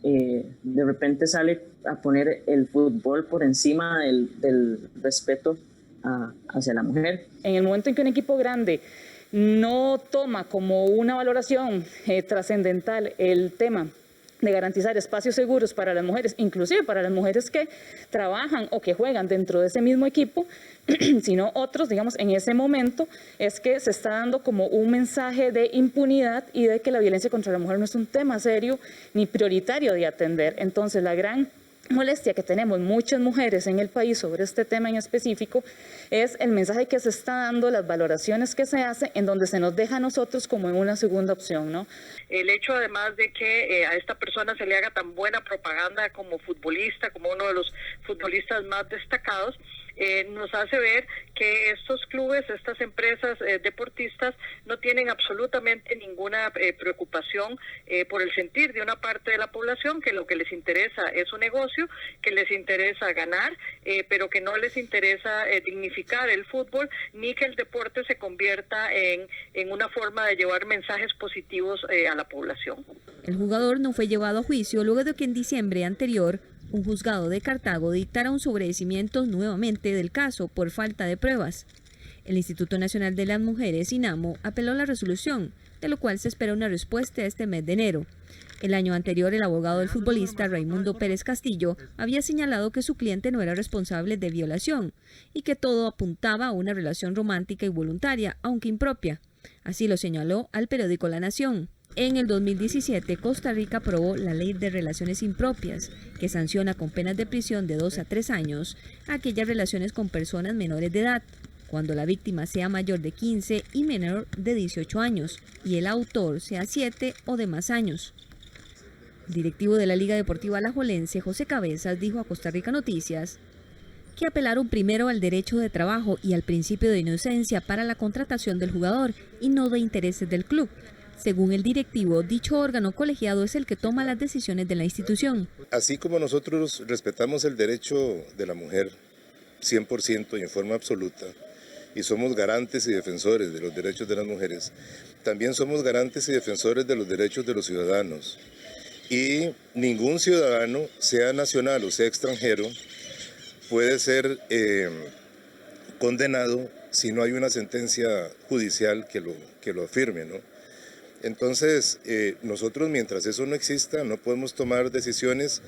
de repente sale a poner el fútbol por encima del respeto hacia la mujer. En el momento en que un equipo grande no toma como una valoración trascendental el tema de garantizar espacios seguros para las mujeres, inclusive para las mujeres que trabajan o que juegan dentro de ese mismo equipo, sino otros, digamos, en ese momento es que se está dando como un mensaje de impunidad y de que la violencia contra la mujer no es un tema serio ni prioritario de atender. Entonces, la gran molestia que tenemos muchas mujeres en el país sobre este tema en específico es el mensaje que se está dando, las valoraciones que se hacen, en donde se nos deja a nosotros como en una segunda opción, ¿no? El hecho además de que a esta persona se le haga tan buena propaganda como futbolista, como uno de los futbolistas más destacados, nos hace ver que estos clubes, estas empresas deportistas no tienen absolutamente ninguna preocupación por el sentir de una parte de la población, que lo que les interesa es un negocio, que les interesa ganar, pero que no les interesa dignificar el fútbol, ni que el deporte se convierta en una forma de llevar mensajes positivos a la población. El jugador no fue llevado a juicio luego de que en diciembre anterior un juzgado de Cartago dictara un sobreseimiento nuevamente del caso por falta de pruebas. El Instituto Nacional de las Mujeres, INAMO, apeló la resolución, de lo cual se espera una respuesta este mes de enero. El año anterior, el abogado del futbolista Raimundo Pérez Castillo había señalado que su cliente no era responsable de violación y que todo apuntaba a una relación romántica y voluntaria, aunque impropia. Así lo señaló al periódico La Nación. En el 2017, Costa Rica aprobó la Ley de Relaciones Impropias, que sanciona con penas de prisión de 2 a 3 años aquellas relaciones con personas menores de edad, cuando la víctima sea mayor de 15 y menor de 18 años, y el autor sea 7 o de más años. El directivo de la Liga Deportiva Alajuelense, José Cabezas, dijo a Costa Rica Noticias que apelaron primero al derecho de trabajo y al principio de inocencia para la contratación del jugador y no de intereses del club. Según el directivo, dicho órgano colegiado es el que toma las decisiones de la institución. Así como nosotros respetamos el derecho de la mujer 100% y en forma absoluta, y somos garantes y defensores de los derechos de las mujeres, también somos garantes y defensores de los derechos de los ciudadanos. Y ningún ciudadano, sea nacional o sea extranjero, puede ser condenado si no hay una sentencia judicial que lo afirme, ¿no? Entonces, nosotros mientras eso no exista, no podemos tomar decisiones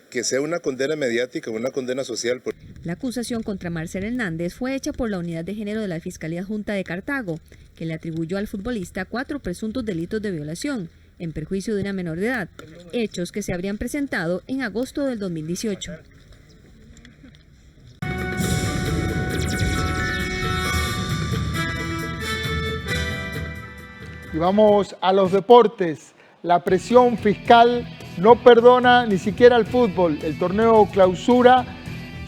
que sea una condena mediática o una condena social. La acusación contra Marcel Hernández fue hecha por la Unidad de Género de la Fiscalía Adjunta de Cartago, que le atribuyó al futbolista 4 presuntos delitos de violación, en perjuicio de una menor de edad, hechos que se habrían presentado en agosto del 2018. Y vamos a los deportes. La presión fiscal no perdona ni siquiera al fútbol. El torneo Clausura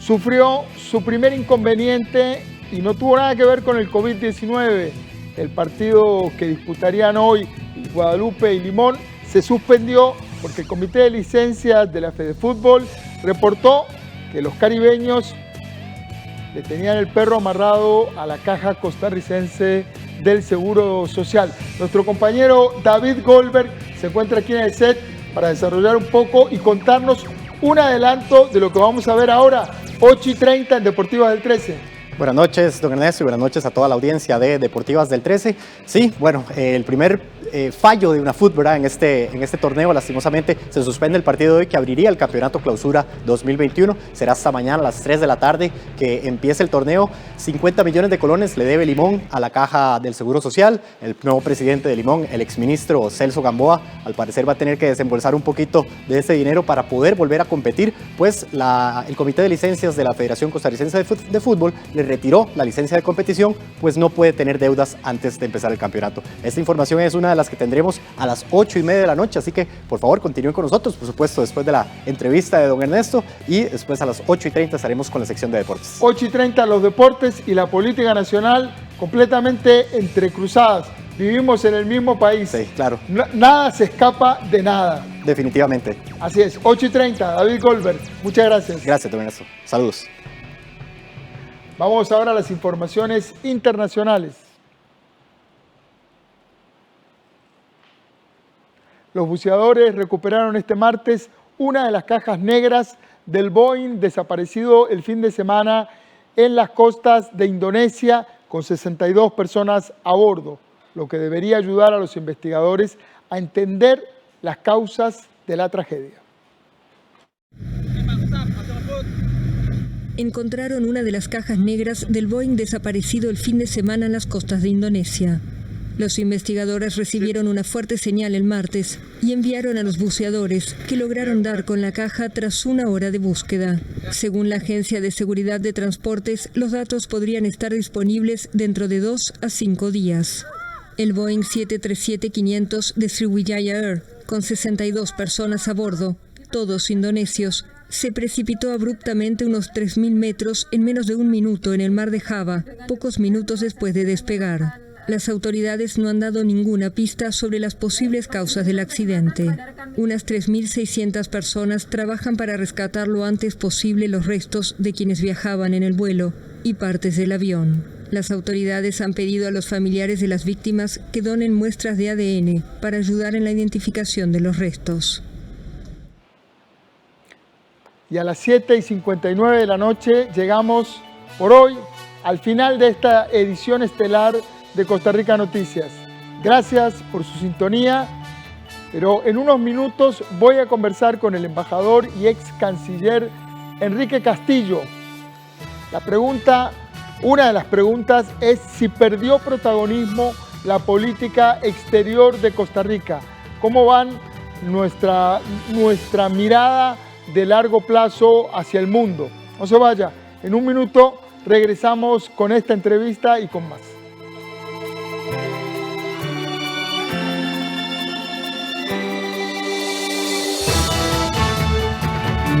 sufrió su primer inconveniente y no tuvo nada que ver con el COVID-19. El partido que disputarían hoy Guadalupe y Limón se suspendió porque el Comité de Licencias de la Fedefútbol reportó que los caribeños le tenían el perro amarrado a la caja costarricense del Seguro Social. Nuestro compañero David Goldberg se encuentra aquí en el set para desarrollar un poco y contarnos un adelanto de lo que vamos a ver ahora, 8:30 en Deportivas del 13. Buenas noches, don Ernesto, y buenas noches a toda la audiencia de Deportivas del 13. Sí, bueno, el primer fallo de UNAFUT, ¿verdad? En este torneo, lastimosamente, se suspende el partido de hoy que abriría el Campeonato Clausura 2021. Será hasta mañana a las 3 de la tarde que empiece el torneo. 50 millones de colones le debe Limón a la Caja del Seguro Social. El nuevo presidente de Limón, el exministro Celso Gamboa, al parecer va a tener que desembolsar un poquito de ese dinero para poder volver a competir, pues el Comité de Licencias de la Federación Costarricense de Fútbol le retiró la licencia de competición, pues no puede tener deudas antes de empezar el campeonato. Esta información es una de las que tendremos a las 8:30 de la noche, así que por favor continúen con nosotros, por supuesto después de la entrevista de don Ernesto, y después a las 8:30 estaremos con la sección de deportes. 8:30 los deportes y la política nacional completamente entrecruzadas. Vivimos en el mismo país. Sí, claro. Nada se escapa de nada. Definitivamente. Así es, 8:30, David Goldberg, muchas gracias. Gracias, don Ernesto. Saludos. Vamos ahora a las informaciones internacionales. Los buceadores recuperaron este martes una de las cajas negras del Boeing desaparecido el fin de semana en las costas de Indonesia con 62 personas a bordo, lo que debería ayudar a los investigadores a entender las causas de la tragedia. Encontraron una de las cajas negras del Boeing desaparecido el fin de semana en las costas de Indonesia. Los investigadores recibieron una fuerte señal el martes y enviaron a los buceadores, que lograron dar con la caja tras una hora de búsqueda. Según la Agencia de Seguridad de Transportes, los datos podrían estar disponibles dentro de 2 a 5 días. El Boeing 737-500 de Sriwijaya Air, con 62 personas a bordo, todos indonesios, se precipitó abruptamente unos 3.000 metros en menos de un minuto en el mar de Java, pocos minutos después de despegar. Las autoridades no han dado ninguna pista sobre las posibles causas del accidente. Unas 3.600 personas trabajan para rescatar lo antes posible los restos de quienes viajaban en el vuelo y partes del avión. Las autoridades han pedido a los familiares de las víctimas que donen muestras de ADN para ayudar en la identificación de los restos. Y a las 7:59 de la noche llegamos por hoy al final de esta edición estelar de Costa Rica Noticias. Gracias por su sintonía, pero en unos minutos voy a conversar con el embajador y ex canciller Enrique Castillo. Una de las preguntas es si perdió protagonismo la política exterior de Costa Rica. ¿Cómo van nuestra mirada de largo plazo hacia el mundo? No se vaya, en un minuto regresamos con esta entrevista y con más.